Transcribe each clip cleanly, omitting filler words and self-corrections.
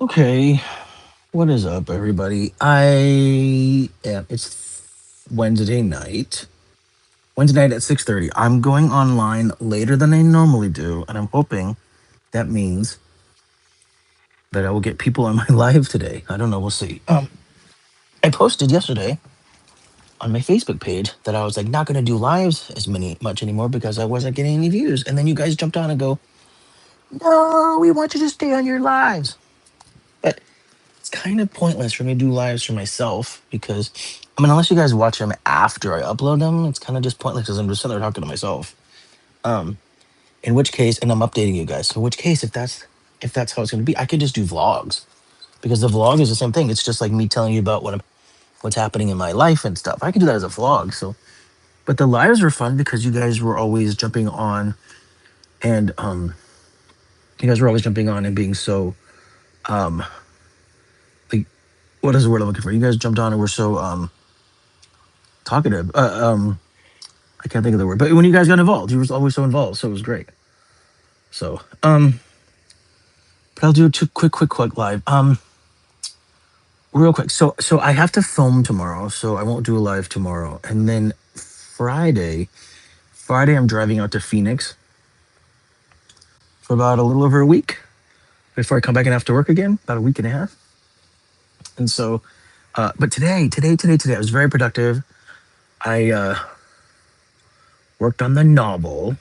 Okay, what is up, everybody? It's Wednesday night. Wednesday night at 6:30. I'm going online later than I normally do, and I'm hoping that means that I will get people on my live today. I don't know. We'll see. I posted yesterday on my Facebook page that I was like not going to do lives as much anymore because I wasn't getting any views, and then you guys jumped on and go, "No, we want you to stay on your lives." But it's kind of pointless for me to do lives for myself because, I mean, unless you guys watch them after I upload them, it's kind of just pointless because I'm just sitting there talking to myself. Um, in which case, and I'm updating you guys. So, in which case, if that's how it's going to be, I could just do vlogs because the vlog is the same thing. It's just like me telling you about what's happening in my life and stuff. I can do that as a vlog. So, but the lives were fun because you guys were always jumping on and you guys were always jumping on and being so um like what is the word I'm looking for? You guys jumped on and were so talkative. I can't think of the word, but when you guys got involved, you were always so involved, so it was great. So, but I'll do a quick live. Real quick. So I have to film tomorrow, so I won't do a live tomorrow. And then Friday, I'm driving out to Phoenix for about a little over a week before I come back and have to work again, about a week and a half. And so, but today, I was very productive. I worked on the novel.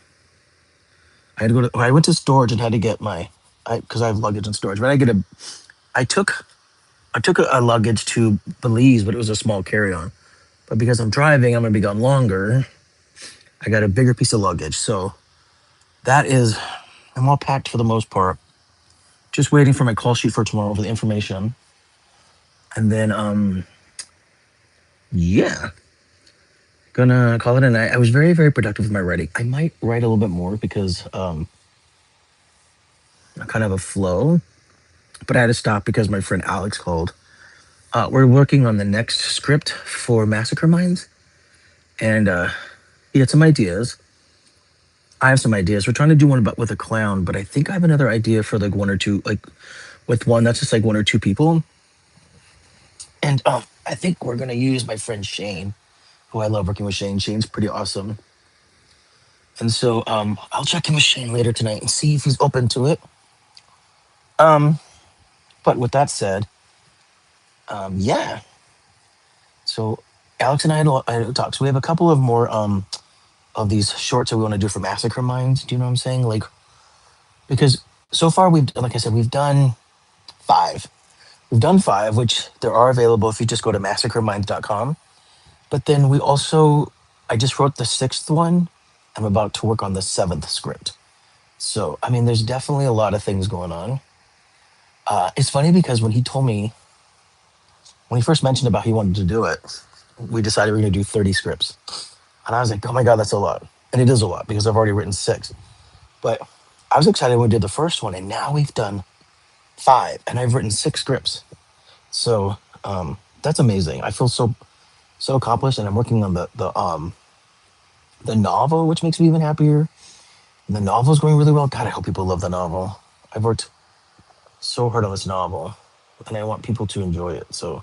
I went to storage and had to get because I have luggage in storage, but I took I took a luggage to Belize, but it was a small carry-on. But because I'm driving, I'm gonna be gone longer. I got a bigger piece of luggage, so that is I'm all packed for the most part. Just waiting for my call sheet for tomorrow for the information, and then yeah, gonna call it a night. I was very productive with my writing. I might write a little bit more because I kind of a flow, but I had to stop because my friend Alex called. We're working on the next script for Massacre Minds, and he had some ideas. I have some ideas. We're trying to do one about with a clown, but I think I have another idea for like one or two, like with one that's just like one or two people. And I think we're gonna use my friend Shane, who I love working with. Shane's pretty awesome, and so I'll check in with Shane later tonight and see if he's open to it. Um, but with that said, yeah. So Alex and I had talked. So we have a couple of more of these shorts that we want to do for Massacre Minds. Do you know what I'm saying? Like because so far like I said, we've done five. We've done five, which there are available if you just go to massacreminds.com. But then I just wrote the sixth one. I'm about to work on the seventh script. So, I mean, there's definitely a lot of things going on. It's funny because when he first mentioned about he wanted to do it, we decided we are going to do 30 scripts. And I was like, oh my God, that's a lot. And it is a lot because I've already written six. But I was excited when we did the first one, and now we've done five, and I've written six scripts. So that's amazing. I feel so accomplished, and I'm working on the novel, which makes me even happier. And the novel's going really well. God, I hope people love the novel. I've worked so hard on this novel, and I want people to enjoy it. So,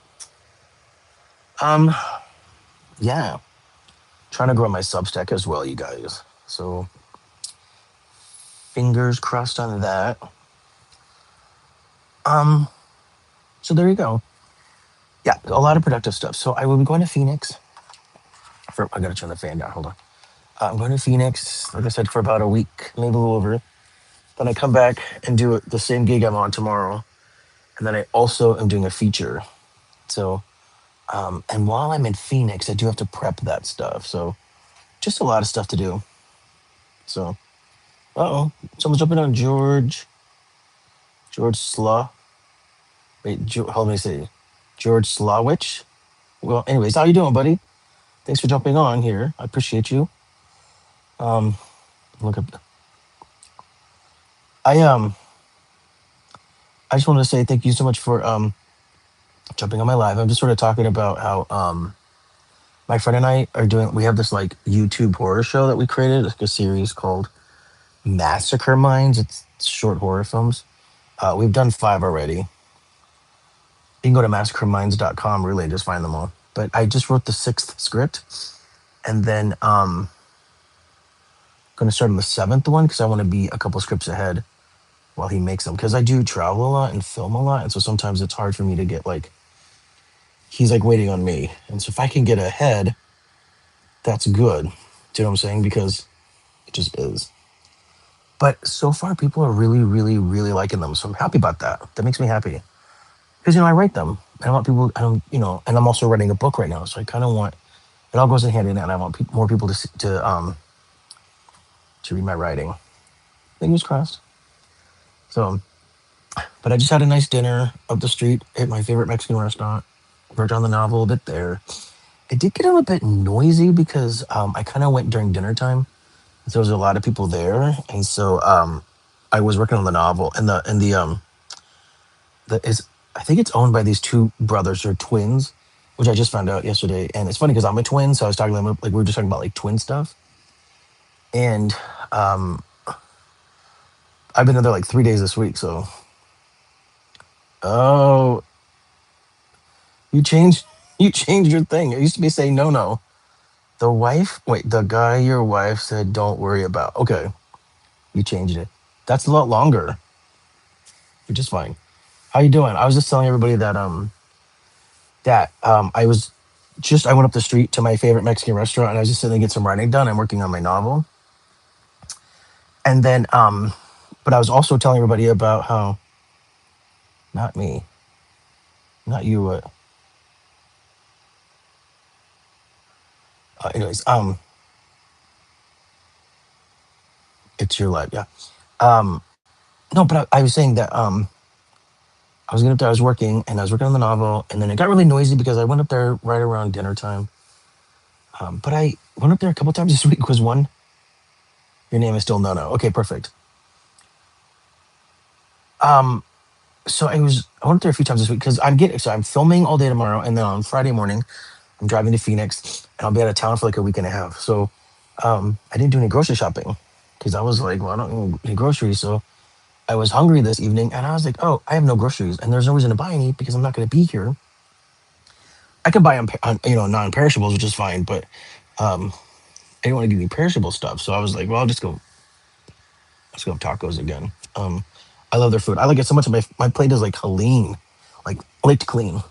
um, yeah, trying to grow my Substack as well, you guys. So, fingers crossed on that. Um, so there you go. Yeah, a lot of productive stuff. So I will be going to Phoenix. I gotta turn the fan down. Hold on. I'm going to Phoenix, like I said, for about a week, maybe a little over. Then I come back and do the same gig I'm on tomorrow, and then I also am doing a feature. So, and while I'm in Phoenix, I do have to prep that stuff. So, just a lot of stuff to do. So, oh, someone's jumping on George Slaw. Wait, hold me see, George Slawich. Well, anyways, how you doing, buddy? Thanks for jumping on here. I appreciate you. Um, look up. I um, I just wanted to say thank you so much for jumping on my live. I'm just sort of talking about how my friend and I are doing. We have this like YouTube horror show that we created, like a series called Massacre Minds. It's short horror films. We've done five already, You can go to massacreminds.com, really, and just find them all. But I just wrote the sixth script, and then going to start on the seventh one because I want to be a couple scripts ahead while he makes them. Because I do travel a lot and film a lot, and so sometimes it's hard for me to get like he's like waiting on me, and so if I can get ahead, that's good. Do you know what I'm saying? Because it just is. But so far, people are really, really, really liking them. So I'm happy about that. That makes me happy because I write them. And I want people. I don't, and I'm also writing a book right now. So I kind of want it all goes in hand in hand. I want more people to read my writing. Fingers crossed. So, but I just had a nice dinner up the street at my favorite Mexican restaurant. Worked on the novel a bit there. It did get a little bit noisy because I kind of went during dinner time. So there was a lot of people there, and so I was working on the novel, and the is I think it's owned by these two brothers or twins, which I just found out yesterday. And it's funny because I'm a twin, so I was talking to them like we were just talking about like twin stuff. And um, I've been there like 3 days this week. So oh, you changed you changed your thing. It used to be saying no no. The guy your wife said don't worry about. Okay, you changed it. That's a lot longer, which is fine. How you doing? I was just telling everybody that I went up the street to my favorite Mexican restaurant and I was just sitting there getting some writing done. I'm working on my novel. And then but I was also telling everybody about how not me, not you, anyways, it's your life, yeah. Um no, but I was saying that I was getting up there, I was working and I was working on the novel and then it got really noisy because I went up there right around dinner time. But I went up there a couple times this week because one, your name is still no no. Okay, perfect. Um so I went there a few times this week because I'm filming all day tomorrow and then on Friday morning I'm driving to Phoenix and I'll be out of town for like a week and a half. So I didn't do any grocery shopping because I was like, well, I don't need any groceries. So I was hungry this evening and I was like, oh, I have no groceries and there's no reason to buy any because I'm not going to be here. I could buy non-perishables, which is fine, but um, I didn't want to get any perishable stuff. So I was like, well, let's go have tacos again. I love their food. I like it so much. My plate is like clean, like I like to clean.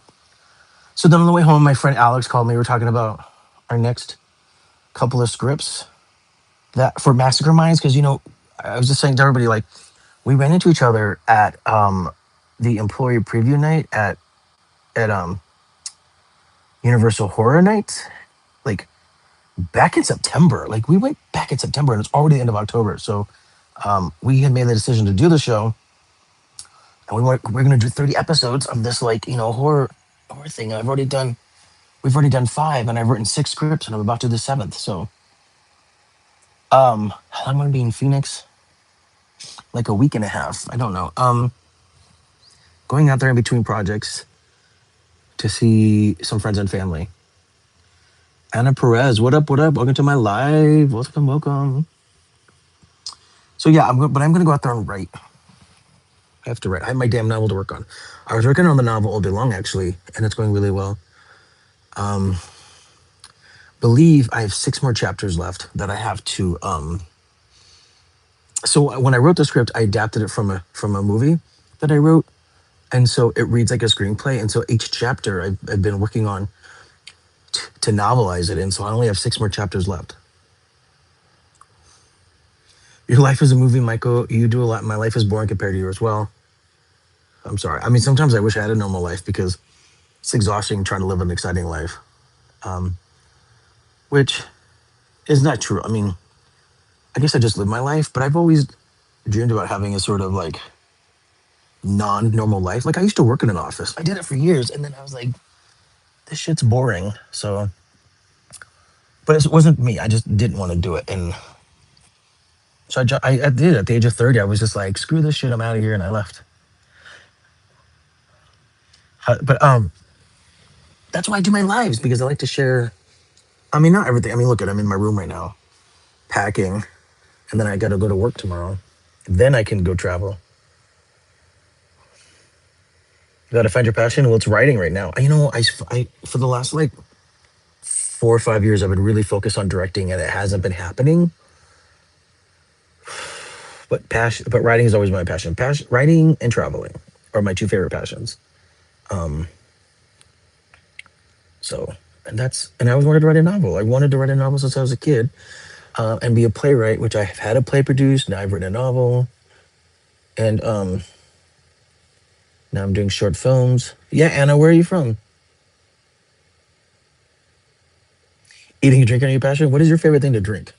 So then on the way home, my friend Alex called me. We were talking about our next couple of scripts that for Massacre Minds because I was just saying to everybody like we ran into each other at the employee preview night at Universal Horror Nights like back in September. Like we went back in September and it's already the end of October. So we had made the decision to do the show and we're going to do 30 episodes of this like horror thing. We've already done five and I've written six scripts and I'm about to do the seventh. So I'm going to be in Phoenix like a week and a half. I don't know. Going out there in between projects to see some friends and family. Anna Perez, what up? What up? Welcome to my live. Welcome, welcome. So yeah, but I'm gonna go out there and write. I have to write. I have my damn novel to work on. I was working on the novel all day long actually, and it's going really well. Um, believe I have six more chapters left that I have to. So when I wrote the script, I adapted it from a movie that I wrote, and so it reads like a screenplay. And so each chapter I've been working on to novelize it, and so I only have six more chapters left. Your life is a movie, Michael. You do a lot. My life is boring compared to yours. Well, I'm sorry. I mean, sometimes I wish I had a normal life because it's exhausting trying to live an exciting life, um, which is not true. I mean, I guess I just live my life, but I've always dreamed about having a sort of like non-normal life. Like I used to work in an office. I did it for years, and then I was like, this shit's boring. So, but it wasn't me. I just didn't want to do it, and so I did it at the age of 30. I was just like, screw this shit. I'm out of here, and I left. But that's why I do my lives because I like to share. I mean, not everything. I mean, look at I'm in my room right now, packing, and then I got to go to work tomorrow. Then I can go travel. You gotta find your passion. Well, it's writing right now. I for the last like 4 or 5 years, I've been really focused on directing, and it hasn't been happening. But writing is always my passion. Writing and traveling are my two favorite passions. Um, so, and I always wanted to write a novel. I wanted to write a novel since I was a kid, and be a playwright, which I have had a play produced. Now I've written a novel, and now I'm doing short films. Yeah, Anna, where are you from? Eating and drinking are your passion. What is your favorite thing to drink?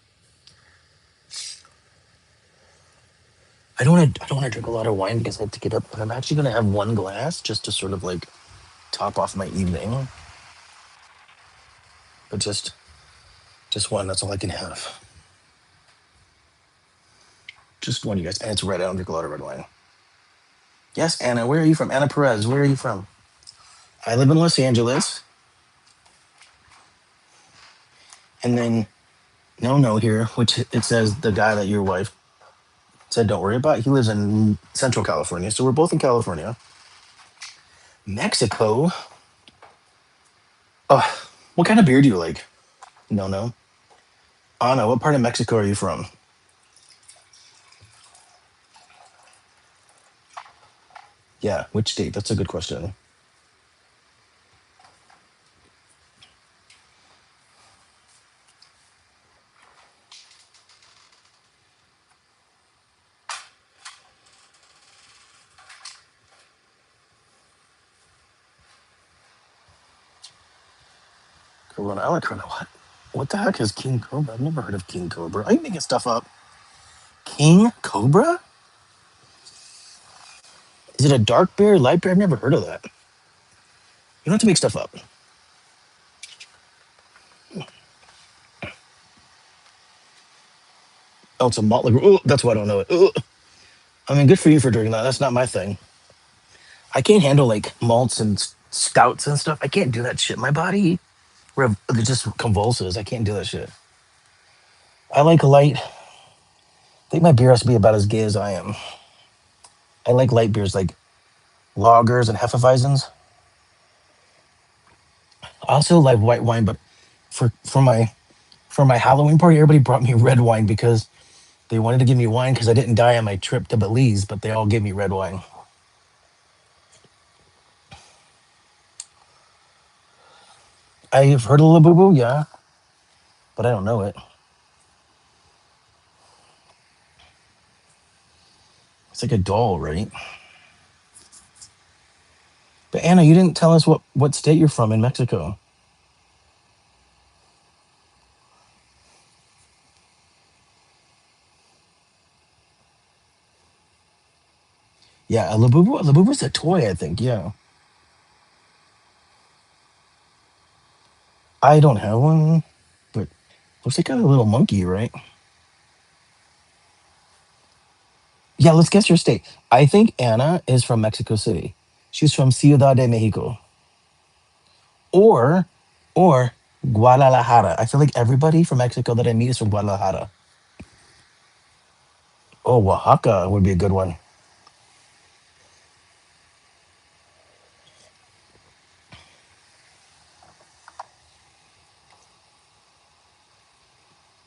I don't want to. I don't want to drink a lot of wine because I have to get up. But I'm actually gonna have one glass just to sort of like top off my evening. But just one. That's all I can have. Just one, you guys. And it's red. I don't drink a lot of red wine. Yes, Anna. Where are you from? Anna Perez. Where are you from? I live in Los Angeles. And then no here, which it says the guy that your wife said don't worry about. He lives in Central California, so we're both in California. Mexico. Oh, what kind of beer do you like? No. Anna, what part of Mexico are you from? Yeah, which state? That's a good question. Corona. I like Corona. What? What the heck is King Cobra? I've never heard of King Cobra. Are you making stuff up? King Cobra? Is it a dark beer, light beer? I've never heard of that. You don't have to make stuff up. Oh, it's a malt liquor. Ooh, that's why I don't know it. Ooh. I mean, good for you for drinking that. That's not my thing. I can't handle like malts and stouts and stuff. I can't do that shit. My body it just convulses. I can't do that shit. I like light. I think my beer has to be about as gay as I am. I like light beers like lagers and hefeweizens. I also like white wine, but for for my for my Halloween party, everybody brought me red wine because they wanted to give me wine because I didn't die on my trip to Belize, but they all gave me red wine. I've heard of Labubu, yeah, but I don't know it. It's like a doll, right? But Anna, you didn't tell us what state you're from in Mexico. Yeah, a Labubu. A Labubu's a toy, I think. Yeah, I don't have one, but looks like a little monkey, right? Yeah, let's guess your state. I think Anna is from Mexico City. She's from Ciudad de Mexico, or or Guadalajara. I feel like everybody from Mexico that I meet is from Guadalajara. Oh, Oaxaca would be a good one.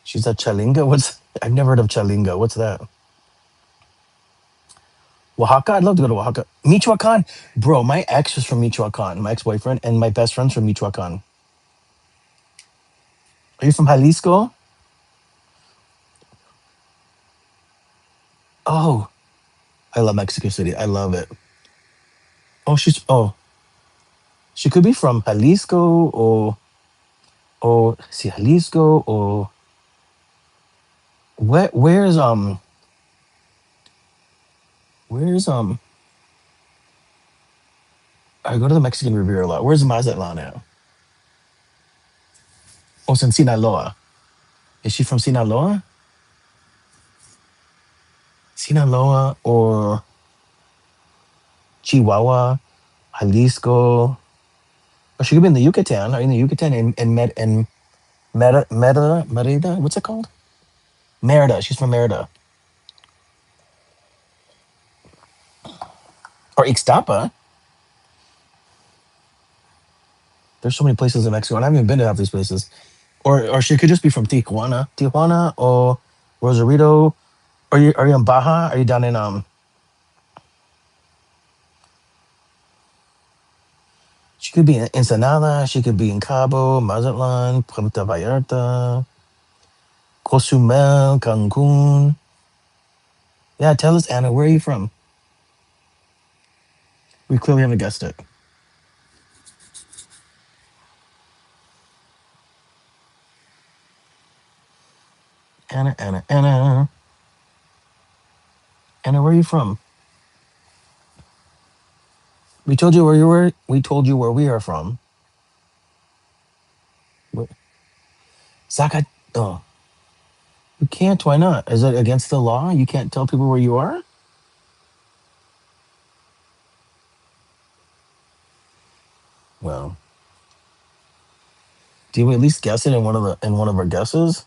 She's a Chalinga. What's I've never heard of Chalinga. What's that? Oaxaca. I'd love to go to Oaxaca. Michoacan, bro. My ex was from Michoacan. My ex-boyfriend and my best friend's from Michoacan. Are you from Jalisco? Oh, I love Mexico City. I love it. She could be from Jalisco or see Jalisco or where's I go to the Mexican Riviera a lot. Where's Mazatlan at? Oh, it's in Sinaloa. Is she from Sinaloa? Sinaloa or Chihuahua, Jalisco? Or she could be in the Yucatan. Are you in the Yucatan in Merida? What's it called? Merida. She's from Merida. Or Ixtapa. There's so many places in Mexico, and I haven't even been to half these places. Or she could just be from Tijuana or Rosarito. Are you in Baja? Are you down in She could be in Ensenada. She could be in Cabo, Mazatlan, Puerto Vallarta, Cozumel, Cancun. Yeah, tell us, Anna, where are you from? We clearly haven't guessed it. Anna. Anna, where are you from? We told you where you were. We told you where we are from. Wh- Zagat. Oh, you can't. Why not? Is it against the law? You can't tell people where you are. Well, do we at least guess it in one of our guesses?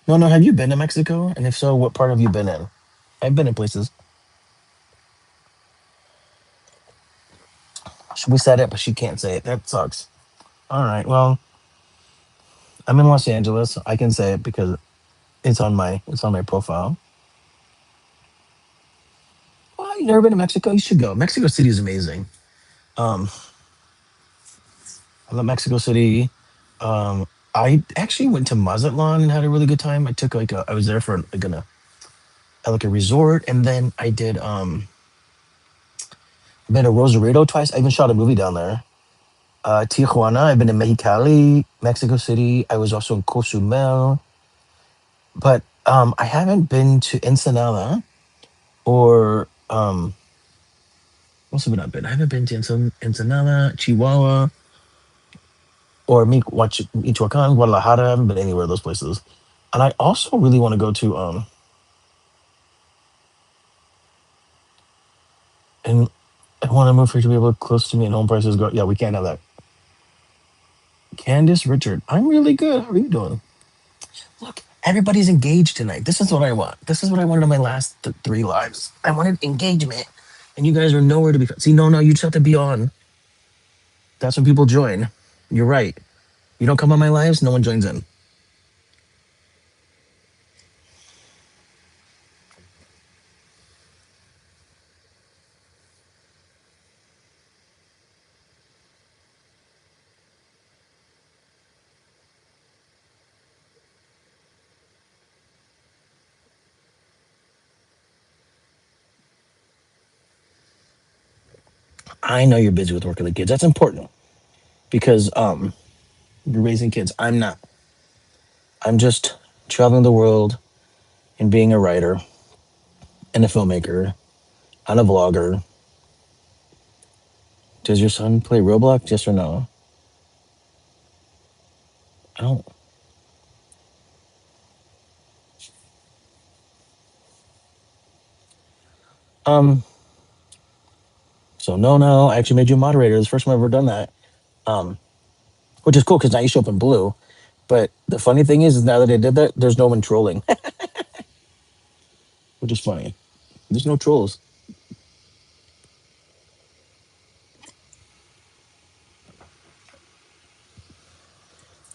No, no. Have you been to Mexico? And if so, what part have you been in? I've been in places. We said it, but she can't say it. That sucks. All right. Well, I'm in Los Angeles. I can say it because it's on my profile. Well, you never been to Mexico? You should go. Mexico City is amazing. Um, I love Mexico City. I actually went to Mazatlan and had a really good time. I was there for like a resort, and then I did been to Rosarito twice. I even shot a movie down there. Tijuana. I've been to Mexicali, Mexico City. I was also in Cozumel, but I haven't been to Ensenada or what's have I not been? I haven't been to Ensenada, Chihuahua, or Michoacan, Guadalajara. I haven't been anywhere of those places. And I also really want to go to and I want to move for it to be able to close to me and home prices go. Yeah, we can't have that. Candice Richard, I'm really good. How are you doing? Look, everybody's engaged tonight. This is what I want. This is what I wanted in my last three lives. I wanted engagement, and you guys are nowhere to be. See, no, no, you just have to be on. That's when people join. You're right. You don't come on my lives, no one joins in. I know you're busy with work with the kids. That's important because you're raising kids. I'm not. I'm just traveling the world and being a writer and a filmmaker and a vlogger. Does your son play Roblox? Yes or no? I don't. Um. So no, no. I actually made you a moderator. It's the first time I've ever done that. Um. Which is cool because now you show up in blue. But the funny thing is now that I did that, there's no one trolling, which is funny. There's no trolls.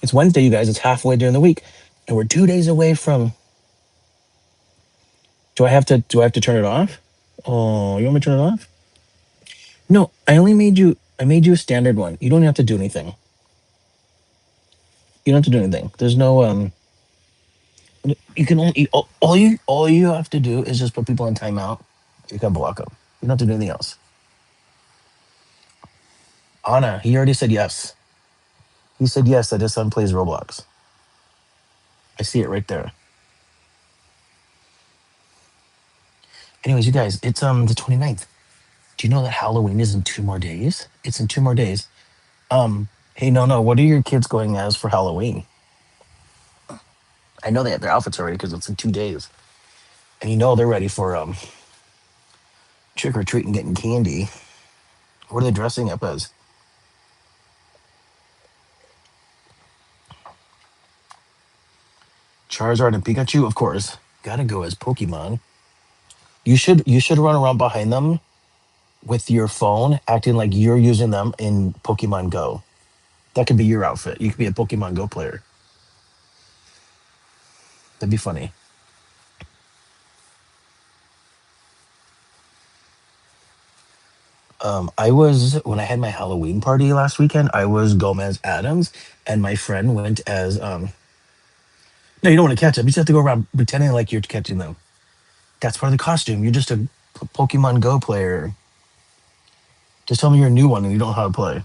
It's Wednesday, you guys. It's halfway during the week, and we're 2 days away from. Do I have to? Do I have to turn it off? Oh, you want me to turn it off? No, I only made you. I made you a standard one. You don't have to do anything. You don't have to do anything. There's no. You can only all you have to do is just put people in timeout. You can block them. You don't have to do anything else. Anna, he already said yes. He said yes that his son plays Roblox. I see it right there. Anyways, you guys, it's the 29th. Do you know that Halloween is in 2 more days? It's in 2 more days. Hey, no, no. What are your kids going as for Halloween? I know they have their outfits already because it's in 2 days, and you know they're ready for trick or treat and getting candy. What are they dressing up as? Charizard and Pikachu, of course. Gotta go as Pokemon. You should run around behind them with your phone, acting like you're using them in Pokemon Go. That could be your outfit. You could be a Pokemon Go player. That'd be funny. I was when I had my Halloween party last weekend. I was Gomez Adams, and my friend went as No, you don't want to catch them. You just have to go around pretending like you're catching them. That's part of the costume. You're just a Pokemon Go player. Just tell me you're a new one and you don't know how to play.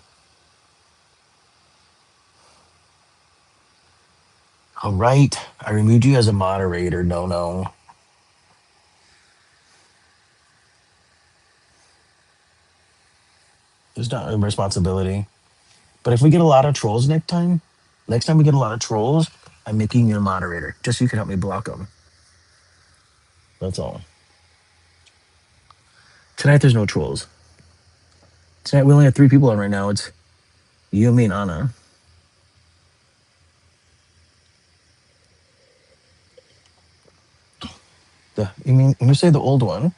All right, I removed you as a moderator. No, no, it's not a responsibility. But if we get a lot of trolls next time we get a lot of trolls, I'm making you a moderator just so you can help me block them. That's all. Tonight there's no trolls. Tonight we only have three people on right now. It's you, me, and Anna. You mean when you say the old one?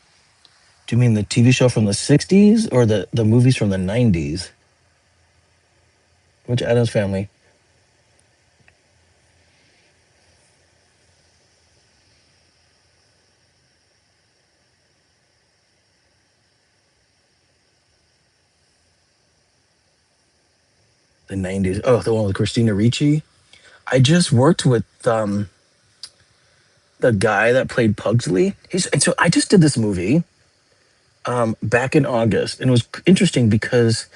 Do you mean the TV show from the '60s or the movies from the '90s? Which Adams Family? The '90s. Oh, the one with Christina Ricci. I just worked with the guy that played Pugsley. And so I just did this movie back in August, and it was interesting because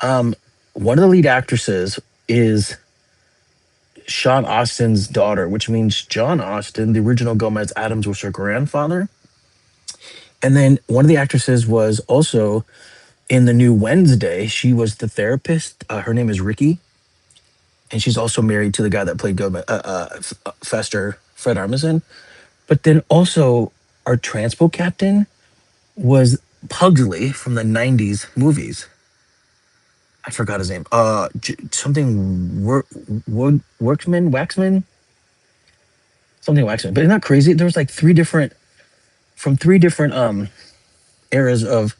um, one of the lead actresses is Sean Austin's daughter, which means John Austin, the original Gomez Adams, was her grandfather. And then one of the actresses was also in the new Wednesday. She was the therapist. Her name is Ricky, and she's also married to the guy that played Fester, Fred Armisen. But then also our transport captain was Pugsley from the '90s movies. I forgot his name. Something Waxman, something Waxman. But isn't that crazy? There was like three different eras of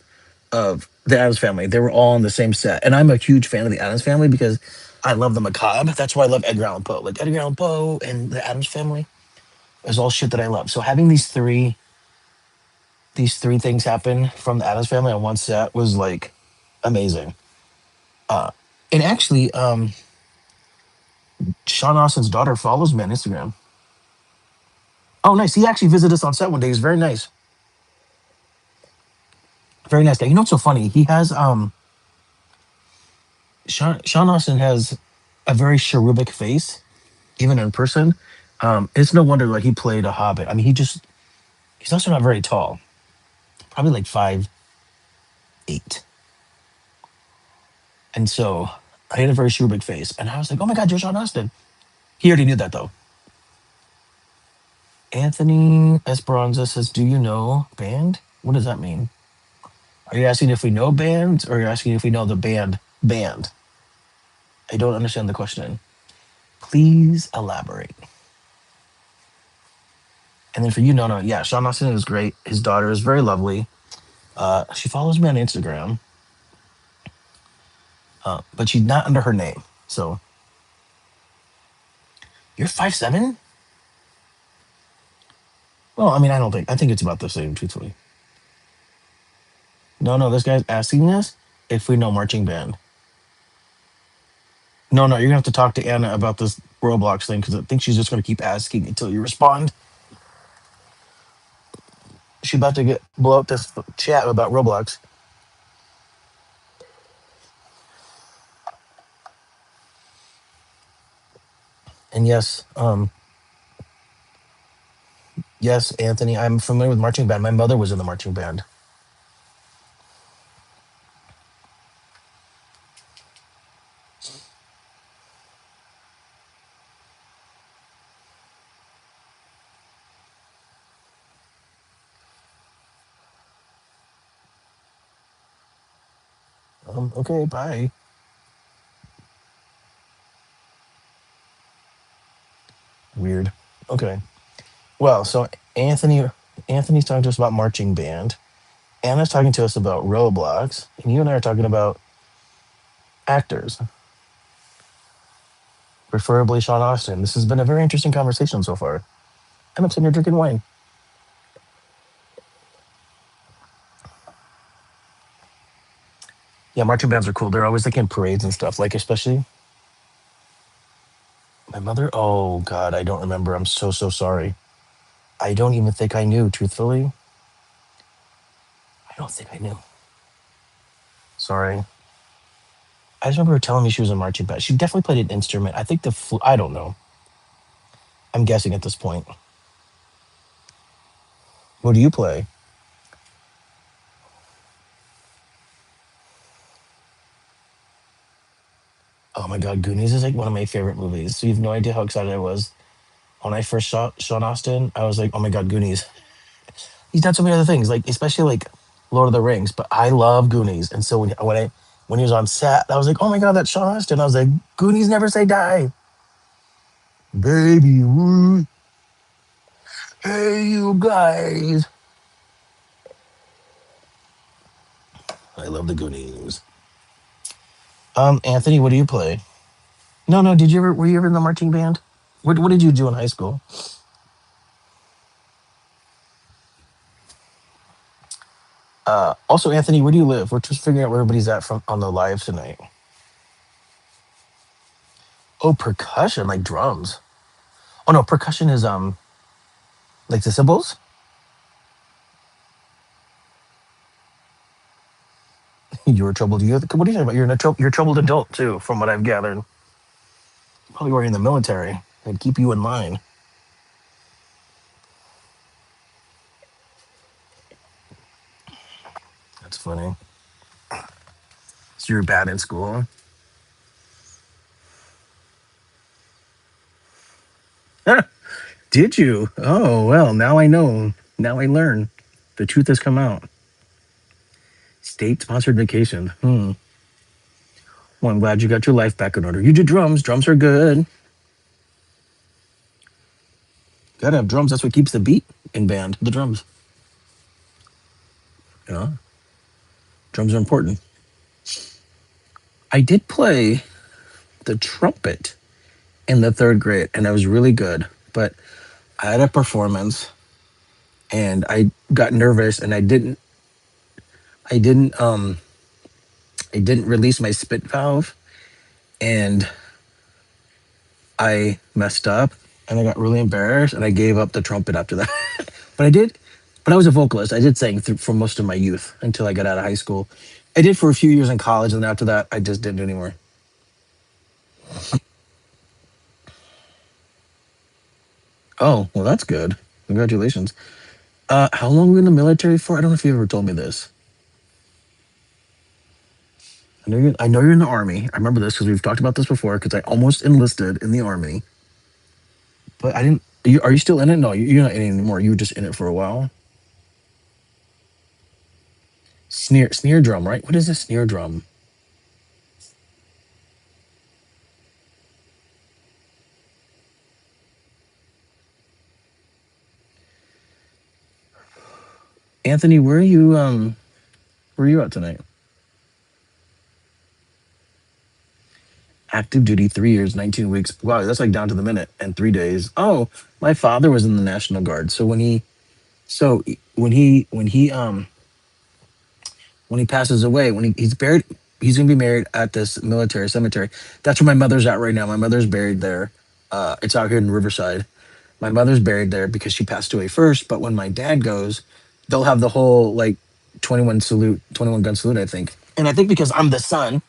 the Adams Family. They were all in the same set, and I'm a huge fan of the Adams Family because I love the macabre. That's why I love Edgar Allan Poe. Like Edgar Allan Poe and the Adams Family is all shit that I love. So having these three things happen from the Adams Family on one set was like amazing. Uh, and actually, Sean Austin's daughter follows me on Instagram. Oh, nice. He actually visited us on set one day. He's very nice. Very nice guy. You know what's so funny? He has Sean Austin has a very cherubic face, even in person. It's no wonder like he played a hobbit. I mean, he's also not very tall. Probably like 5'8". And so I had a very cherubic face. And I was like, oh my God, you're Sean Austin. He already knew that though. Anthony Esperanza says, do you know band? What does that mean? Are you asking if we know bands or are you asking if we know the band? I don't understand the question. Please elaborate. And then for you, no, no, yeah, Sean Austin is great. His daughter is very lovely. She follows me on Instagram, but she's not under her name. So you're 5'7"? Well, I mean, I think it's about the same, truthfully. No, no, this guy's asking us if we know marching band. No, no, you're gonna have to talk to Anna about this Roblox thing because I think she's just gonna keep asking until you respond. She's about to get blow up this chat about Roblox. And yes, yes, Anthony, I'm familiar with marching band. My mother was in the marching band. Okay, bye. Weird. Okay. Well, so Anthony's talking to us about marching band. Anna's talking to us about Roblox, and you and I are talking about actors, preferably Sean Austin. This has been a very interesting conversation so far. And I'm sitting here drinking wine. Yeah, marching bands are cool. They're always like in parades and stuff. Like especially my mother. Oh God, I don't remember. I'm so sorry. I don't even think I knew. Truthfully, I don't think I knew. Sorry. I just remember her telling me she was a marching band. She definitely played an instrument. I think I don't know. I'm guessing at this point. What do you play? Oh my God, Goonies is like one of my favorite movies. So you have no idea how excited I was when I first saw Sean Austin. I was like, oh my God, Goonies. He's done so many other things, like especially like Lord of the Rings, but I love Goonies. And so when he was on set, I was like, oh my God, that's Sean Austin. I was like, Goonies never say die. Baby Ruth, hey you guys. I love the Goonies. Anthony, what do you play? No. Did you ever? Were you ever in the marching band? What did you do in high school? Also, Anthony, where do you live? We're just figuring out where everybody's at from on the live tonight. Oh, percussion, like drums. Oh no, percussion is like the cymbals. You're a troubled youth. What are you talking about? You're a troubled adult too, from what I've gathered. Probably were in the military. They'd keep you in line. That's funny. So you're bad in school. Did you? Oh well, now I know. Now I learn. The truth has come out. State sponsored vacation. Well, I'm glad you got your life back in order. You did drums. Drums are good. Gotta have drums. That's what keeps the beat in band. The drums. Yeah, drums are important. I did play the trumpet in the third grade, and I was really good. But I had a performance, and I got nervous, and I didn't, I didn't release my spit valve, and I messed up, and I got really embarrassed, and I gave up the trumpet after that. But I did, but I was a vocalist. I did sing for most of my youth until I got out of high school. I did for a few years in college, and after that, I just didn't do anymore. Oh, well, that's good. Congratulations. How long were you in the military for? I don't know if you ever told me this. I know you're in the army. I remember this because we've talked about this before. Because I almost enlisted in the army, but I didn't. Are you still in it? No, you're not in it anymore. You were just in it for a while. Snare drum, right? What is a snare drum? Anthony, where are you at tonight? Active duty, 3 years, 19 weeks. Wow, that's like down to the minute and 3 days. Oh, my father was in the National Guard. So when he passes away, he's buried, he's gonna be married at this military cemetery. That's where my mother's at right now. My mother's buried there. It's out here in Riverside. My mother's buried there because she passed away first. But when my dad goes, they'll have the whole like 21 gun salute, I think. And I think because I'm the son,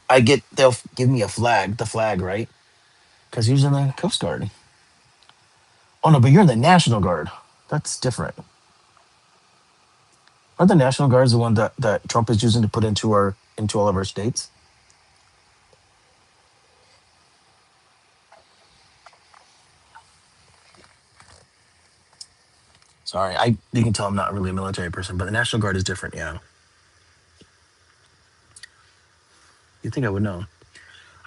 they'll give me a flag, the flag, right? Because he was in the Coast Guard. Oh no, but you're in the National Guard. That's different. Aren't the National Guards the one that Trump is using to put into all of our states? Sorry, you can tell I'm not really a military person, but the National Guard is different. Yeah, you think I would know?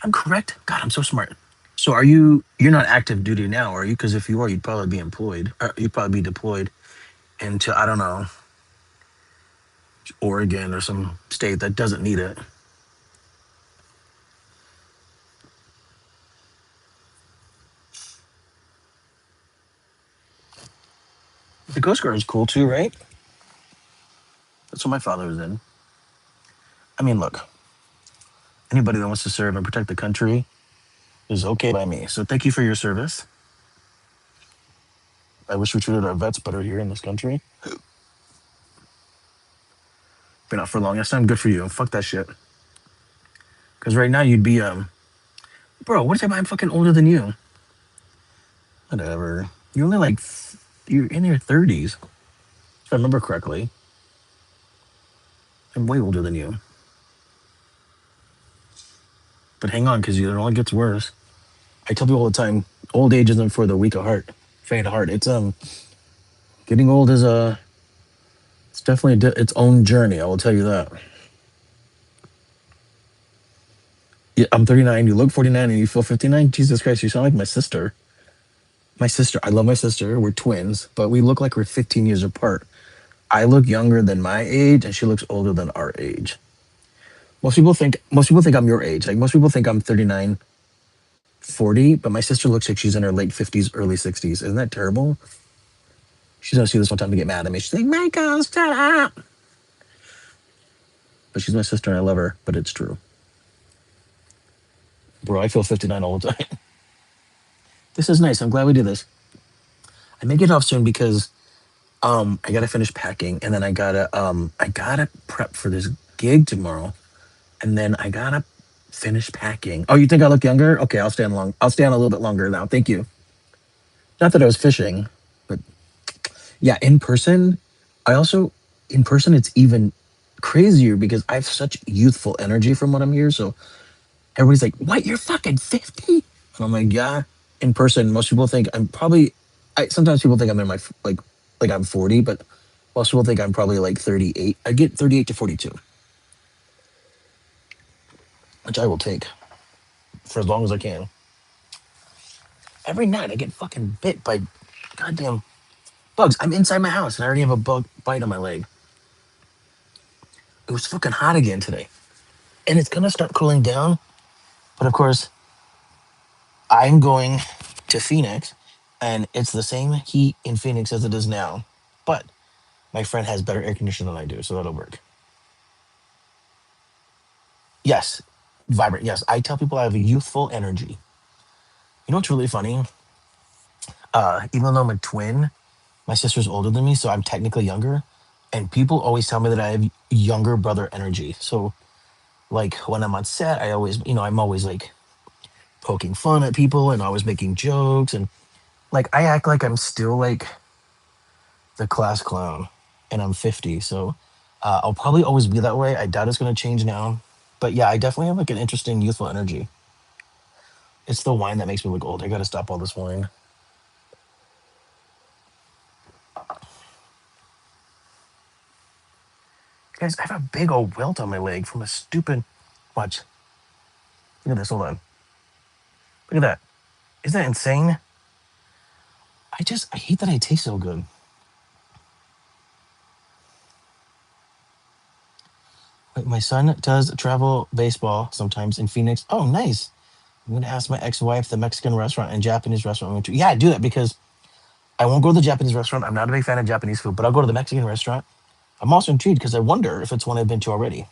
I'm correct. God, I'm so smart. So you're not active duty now, are you? Because if you are, you'd probably be employed. Or you'd probably be deployed into I don't know. Oregon or some state that doesn't need it. The Coast Guard is cool too, right? That's what my father was in. I mean, look, anybody that wants to serve and protect the country is okay by me. So thank you for your service. I wish we treated our vets better here in this country. Been out for the longest time. Good for you. Fuck that shit. Because right now you'd be bro. What if I'm fucking older than you? Whatever. You're only like you're in your 30s, if I remember correctly. I'm way older than you. But hang on, because it only gets worse. I tell people all the time, old age isn't for the weak of heart, faint of heart. It's getting old is it's definitely its own journey. I will tell you that. Yeah, I'm 39. You look 49, and you feel 59. Jesus Christ, you sound like my sister. My sister. I love my sister. We're twins, but we look like we're 15 years apart. I look younger than my age, and she looks older than our age. Most people think I'm your age. Like most people think I'm 39, 40, but my sister looks like she's in her late 50s, early 60s. Isn't that terrible? She's gonna see this one time to get mad at me. She's like, Michael, shut up. But she's my sister and I love her, but it's true. Bro, I feel 59 all the time. This is nice. I'm glad we did this. I may get off soon because I gotta finish packing and then I gotta prep for this gig tomorrow. And then I gotta finish packing. Oh, you think I look younger? Okay, I'll stay on a little bit longer now. Thank you. Not that I was fishing, but yeah, in person, I also in person it's even crazier because I have such youthful energy from what I'm here. So everybody's like, "What? You're fucking 50?" And I'm like, "Yeah." In person, most people think I'm probably. Sometimes people think I'm in my like I'm 40, but most people think I'm probably like 38. I get 38 to 42, which I will take for as long as I can. Every night I get fucking bit by goddamn bugs. I'm inside my house and I already have a bug bite on my leg. It was fucking hot again today, and it's gonna start cooling down. But of course, I'm going to Phoenix, and it's the same heat in Phoenix as it is now. But my friend has better air conditioning than I do, so that'll work. Yes, vibrant. Yes, I tell people I have a youthful energy. You know what's really funny? Even though I'm a twin, my sister's older than me, so I'm technically younger. And people always tell me that I have younger brother energy. So, like when I'm on set, I always, I'm always like poking fun at people and always making jokes, and like I act like I'm still like the class clown, and I'm 50. So, I'll probably always be that way. I doubt it's gonna change now. But yeah, I definitely have like an interesting youthful energy. It's the wine that makes me look old. I gotta stop all this wine. Guys, I have a big old welt on my leg from a stupid. Watch. Look at this. Hold on. Look at that. Isn't that insane? I hate that I taste so good. Like, my son does travel baseball sometimes in Phoenix. Oh, nice. I'm gonna ask my ex-wife the Mexican restaurant and Japanese restaurant we went to. Yeah, I do that because I won't go to the Japanese restaurant. I'm not a big fan of Japanese food, but I'll go to the Mexican restaurant. I'm also intrigued because I wonder if it's one I've been to already.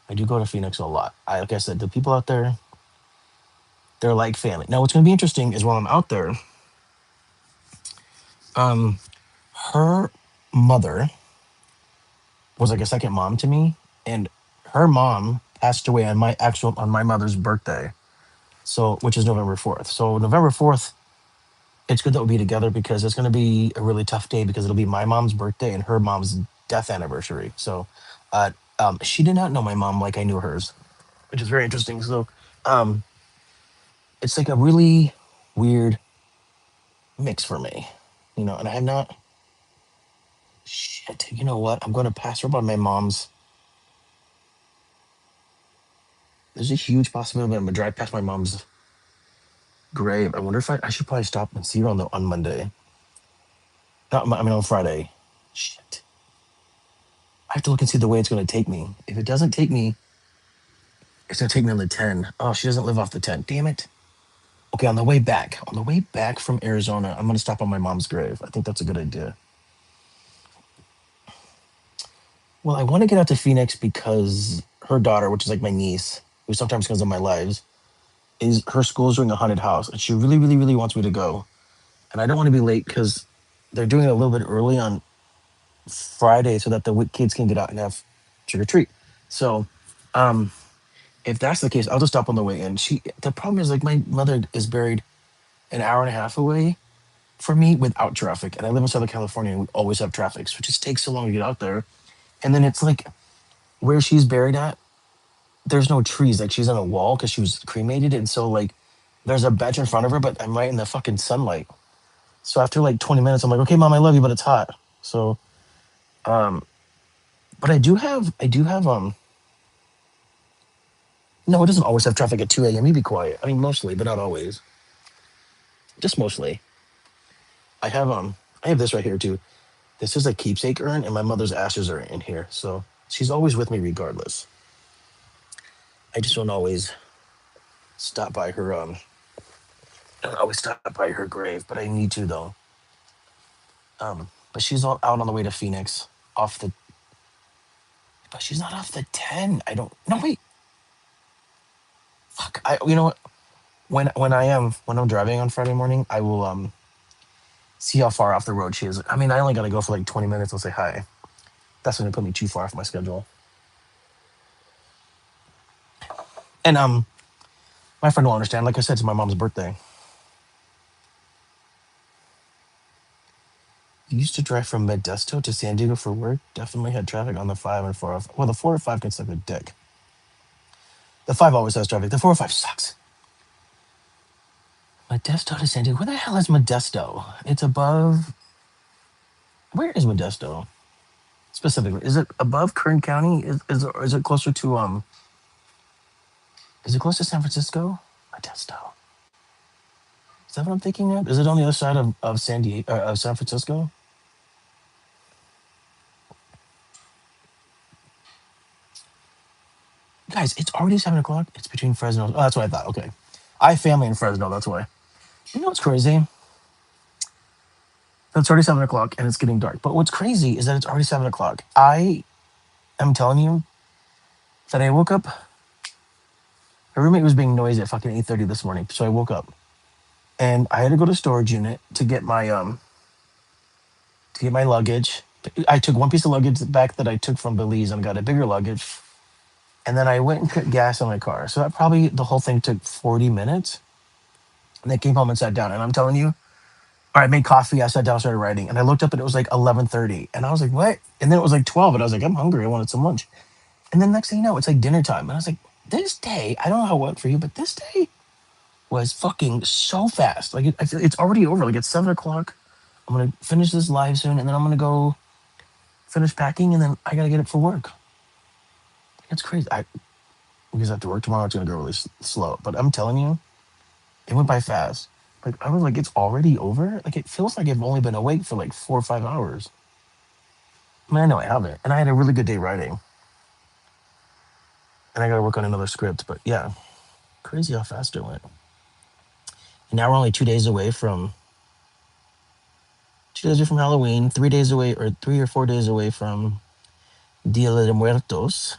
I do go to Phoenix a lot. Like I said, the people out there, they're like family. Now, what's going to be interesting is while I'm out there, um, her mother was like a second mom to me, and her mom passed away on my mother's birthday. So, which is November 4th. So November 4th, it's good that we'll be together because it's going to be a really tough day because it'll be my mom's birthday and her mom's death anniversary. So, she did not know my mom like I knew hers, which is very interesting. So, um, it's like a really weird mix for me, and I have not. Shit, you know what? I'm going to pass her by my mom's. There's a huge possibility I'm gonna drive past my mom's grave. I wonder if I should probably stop and see her on Monday. Not I mean on Friday. Shit. I have to look and see the way it's going to take me. If it doesn't take me, it's going to take me on the 10. Oh, she doesn't live off the 10. Damn it. Okay, on the way back from Arizona, I'm going to stop on my mom's grave. I think that's a good idea. Well, I want to get out to Phoenix because her daughter, which is like my niece, who sometimes comes in my lives, is her school's doing a haunted house, and she really, really, really wants me to go. And I don't want to be late because they're doing it a little bit early on Friday so that the kids can get out and have trick or treat. So, um, if that's the case, I'll just stop on the way in. The problem is like my mother is buried an hour and a half away for me without traffic, and I live in Southern California, and we always have traffic, so it just takes so long to get out there. And then it's like where she's buried at, there's no trees. Like she's on a wall because she was cremated, and so like there's a bench in front of her, but I'm right in the fucking sunlight. So after like 20 minutes, I'm like, okay, mom, I love you, but it's hot. So, um, but I do have. No, it doesn't always have traffic at 2 a.m. You be quiet. I mean, mostly, but not always. Just mostly. I have this right here too. This is a keepsake urn, and my mother's ashes are in here. So she's always with me regardless. I just don't always stop by her. I don't always stop by her grave, but I need to though. But she's all out on the way to Phoenix off the. But she's not off the 10. I don't. No, wait. Fuck. You know what? When I'm driving on Friday morning, I will see how far off the road she is. I mean, I only gotta go for like 20 minutes. I'll say hi. That's not gonna put me too far off my schedule. And my friend will understand. Like I said, it's my mom's birthday. You used to drive from Modesto to San Diego for work. Definitely had traffic on the 5 and 4. Well, the 4 or 5 can suck a dick. The 5 always has traffic. The 4 or 5 sucks. Modesto to San Diego. Where the hell is Modesto? It's above. Where is Modesto specifically? Is it above Kern County? Or is it closer to Is it close to San Francisco? Modesto. Is that what I'm thinking of? Is it on the other side of San Diego of San Francisco? Guys, it's already 7 o'clock. It's between Fresno. Oh, that's what I thought. Okay, I have family in Fresno. That's why. You know what's crazy? It's already 7 o'clock and it's getting dark. But what's crazy is that it's already 7 o'clock. I am telling you that I woke up. My roommate was being noisy at fucking 8:30 this morning, so I woke up and I had to go to storage unit to get my luggage. I took one piece of luggage back that I took from Belize and got a bigger luggage, and then I went and put gas in my car. So that probably the whole thing took 40 minutes. And I came home and sat down, and I'm telling you, or I made coffee. I sat down, started writing, and I looked up and it was like 11:30, and I was like, "What?" And then it was like 12, and I was like, "I'm hungry. I wanted some lunch." And then next thing you know, it's like dinner time, and I was like, "This day, I don't know how it went for you, but this day was fucking so fast. Like I feel it's already over. Like it's 7 o'clock. I'm gonna finish this live soon, and then I'm gonna go finish packing, and then I gotta get up for work. It's crazy. Because I have to work tomorrow. It's gonna go really slow. But I'm telling you, it went by fast. Like I was like, it's already over. Like it feels like I've only been awake for like 4 or 5 hours. I mean, I know I haven't, and I had a really good day writing, and I gotta work on another script. But yeah, crazy how fast it went. And now we're only 2 days away from 2 days away from Halloween. 3 days away, or 3 or 4 days away from Dia de Muertos,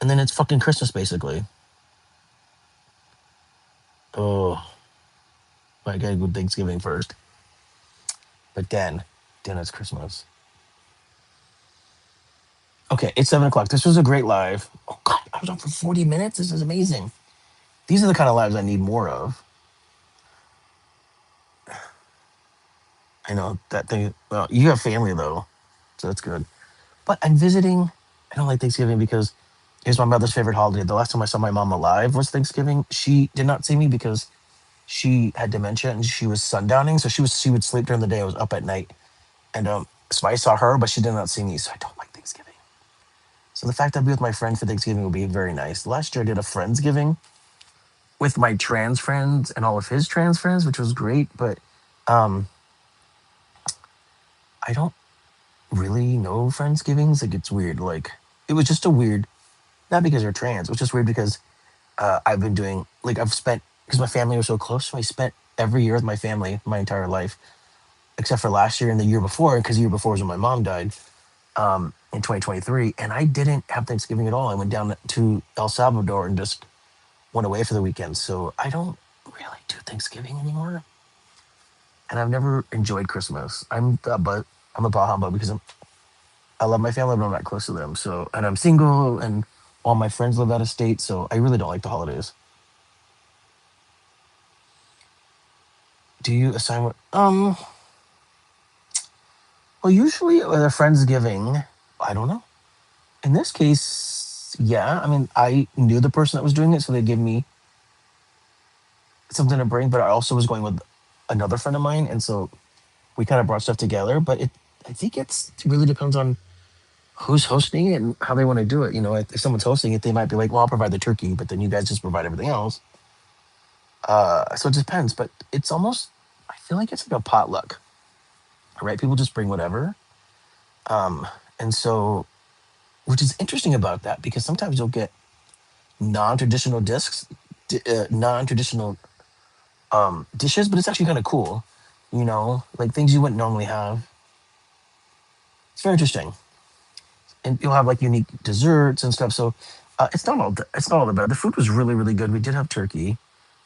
and then it's fucking Christmas basically. Oh, I gotta go Thanksgiving first, but then it's Christmas. Okay, it's 7 o'clock. This was a great live. Oh god, I was on for 40 minutes. This is amazing. These are the kind of lives I need more of. I know that thing. Well, you have family though, so that's good. But I'm visiting. I don't like Thanksgiving because it's my mother's favorite holiday. The last time I saw my mom alive was Thanksgiving. She did not see me because she had dementia and she was sundowning. So she would sleep during the day. I was up at night, and so I saw her, but she did not see me. So I don't like Thanksgiving. So the fact I'd be with my friend for Thanksgiving would be very nice. Last year I did a friendsgiving with my trans friends and all of his trans friends, which was great. But um, I don't. really no Friendsgivings. Like it's weird. Like it was just a weird, not because you're trans. It was just weird because I've been doing like I've spent because my family was so close. So I spent every year with my family my entire life, except for last year and the year before. Because the year before was when my mom died in 2023, and I didn't have Thanksgiving at all. I went down to El Salvador and just went away for the weekend. So I don't really do Thanksgiving anymore, and I've never enjoyed Christmas. I'm a bah humbug because I love my family, but I'm not close to them. So, and I'm single, and all my friends live out of state. So I really don't like the holidays. Do you assign what? Well, usually with a Friendsgiving, I don't know. In this case, yeah. I mean, I knew the person that was doing it, so they give me something to bring. But I also was going with another friend of mine, and so we kind of brought stuff together. But I think it really depends on who's hosting it and how they want to do it. You know, if someone's hosting it, they might be like, "Well, I'll provide the turkey," but then you guys just provide everything else. So it depends, but it's almost I feel like it's like a potluck, right? People just bring whatever. Um, and so which is interesting about that because sometimes you'll get non-traditional non-traditional dishes, but it's actually kind of cool, you know, like things you wouldn't normally have. It's very interesting, and you'll have like unique desserts and stuff. So it's not all the bad. The food was really really good. We did have turkey.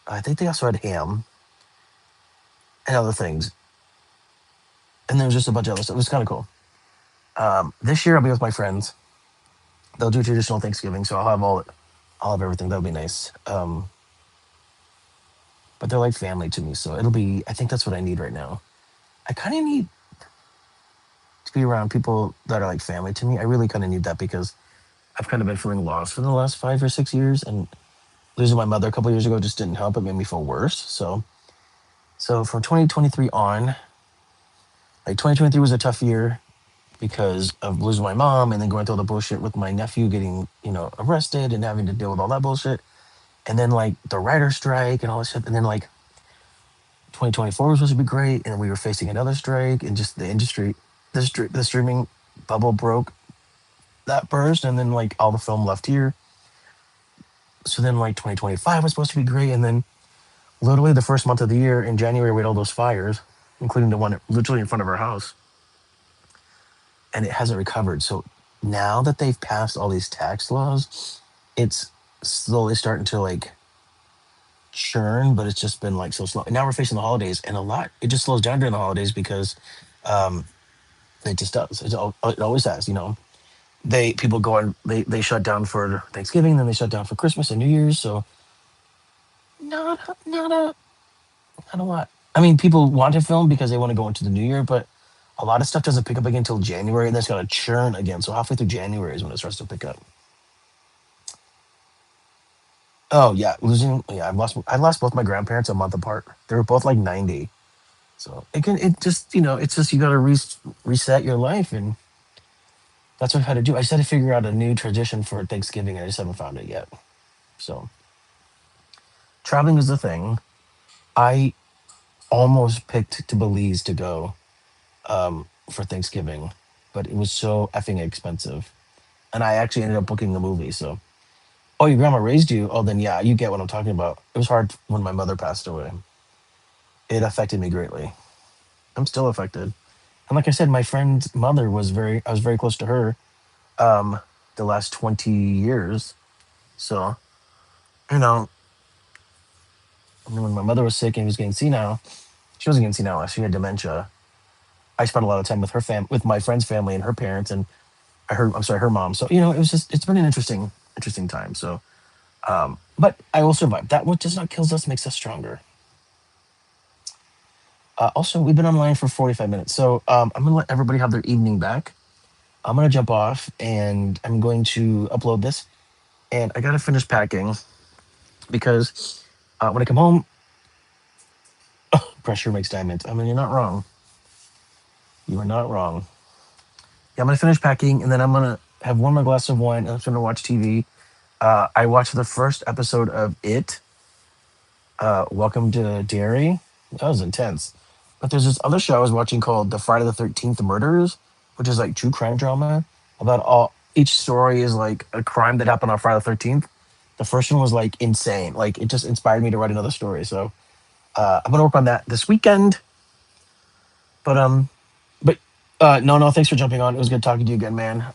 I think they also had ham and other things, and there was just a bunch of other stuff. It was kind of cool. This year I'll be with my friends. They'll do traditional Thanksgiving, so I'll have everything. That'll be nice. But they're like family to me, so it'll be. I think that's what I need right now. I kind of need to be around people that are like family to me. I really kind of need that because I've kind of been feeling lost for the last 5 or 6 years, and losing my mother a couple years ago just didn't help. It made me feel worse. So from 2023 on, like 2023 was a tough year because of losing my mom and then going through all the bullshit with my nephew getting arrested and having to deal with all that bullshit, and then like the writer strike and all this shit, and then like 2024 was supposed to be great, and we were facing another strike, and just the industry, the streaming bubble broke, that burst, and then like all the film left here. So then like 2025 was supposed to be great, and then literally the first month of the year in January we had all those fires, including the one literally in front of our house, and it hasn't recovered. So now that they've passed all these tax laws, it's slowly starting to like churn, but it's just been like so slow. And now we're facing the holidays, and a lot it just slows down during the holidays because um, it just does. It always has. They people go on they shut down for Thanksgiving, then they shut down for Christmas and New Year's. So not not a not a lot. I mean, people want to film because they want to go into the new year, but a lot of stuff doesn't pick up again until January, and then it's got to churn again. So halfway through January is when it starts to pick up. Oh yeah, losing. Yeah, I lost both my grandparents a month apart. They were both like 90. So it just it's just you got to reset your life, and that's what I had to do. I just had to figure out a new tradition for Thanksgiving, and I just haven't found it yet. So traveling is the thing. I almost picked to Belize to go for Thanksgiving, but it was so effing expensive, and I actually ended up booking the movie. So, oh, your grandma raised you? Oh, then yeah, you get what I'm talking about. It was hard when my mother passed away. It affected me greatly. I'm still affected, and like I said, my friend's mother was very. I was very close to her. Um, the last 20 years. So, you know, I mean, when my mother was sick and was getting senile, she wasn't getting senile. She had dementia. I spent a lot of time with with my friend's family and her parents, and I'm sorry, her mom. So it's been an interesting time. So, but I will survive. That what does not kills us makes us stronger. Also, we've been online for 45 minutes, so I'm gonna let everybody have their evening back. I'm gonna jump off, and I'm going to upload this, and I gotta finish packing because when I come home, pressure makes diamonds. I mean, you're not wrong. You are not wrong. Yeah, I'm gonna finish packing, and then I'm gonna have one more glass of wine, and I'm gonna watch TV. I watched the first episode of It. Welcome to Dairy. That was intense. But there's this other show I was watching called The Friday the 13th Murders which is like true crime drama about all. Each story is like a crime that happened on Friday the 13th. The first one was like insane. Like it just inspired me to write another story. So I'm gonna work on that this weekend. But but no, no, thanks for jumping on. It was good talking to you again, man.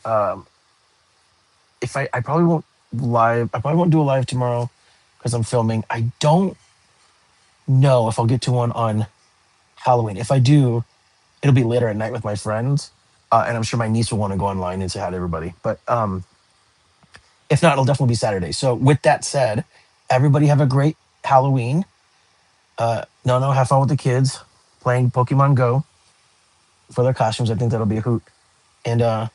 If I probably won't live, I probably won't do a live tomorrow because I'm filming. I don't know if I'll get to one on Halloween. If I do, it'll be later at night with my friends, and I'm sure my niece will want to go online and say hi to everybody. But if not, it'll definitely be Saturday. So with that said, everybody have a great Halloween. No, no, have fun with the kids playing Pokemon Go for their costumes. I think that'll be a hoot. And to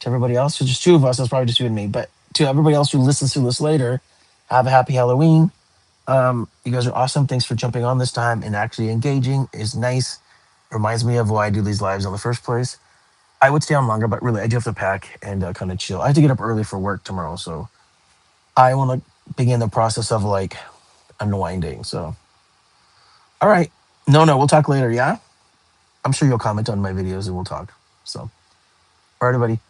everybody else, so just two of us, that's probably just you and me. But to everybody else who listens to this later, have a happy Halloween. You guys are awesome. Thanks for jumping on this time and actually engaging. Is nice. Reminds me of why I do these lives in the first place. I would stay on longer, but really, I do have to pack and kind of chill. I have to get up early for work tomorrow, so I want to begin the process of like unwinding. So, all right, no, no, we'll talk later. Yeah, I'm sure you'll comment on my videos and we'll talk. So, all right, everybody.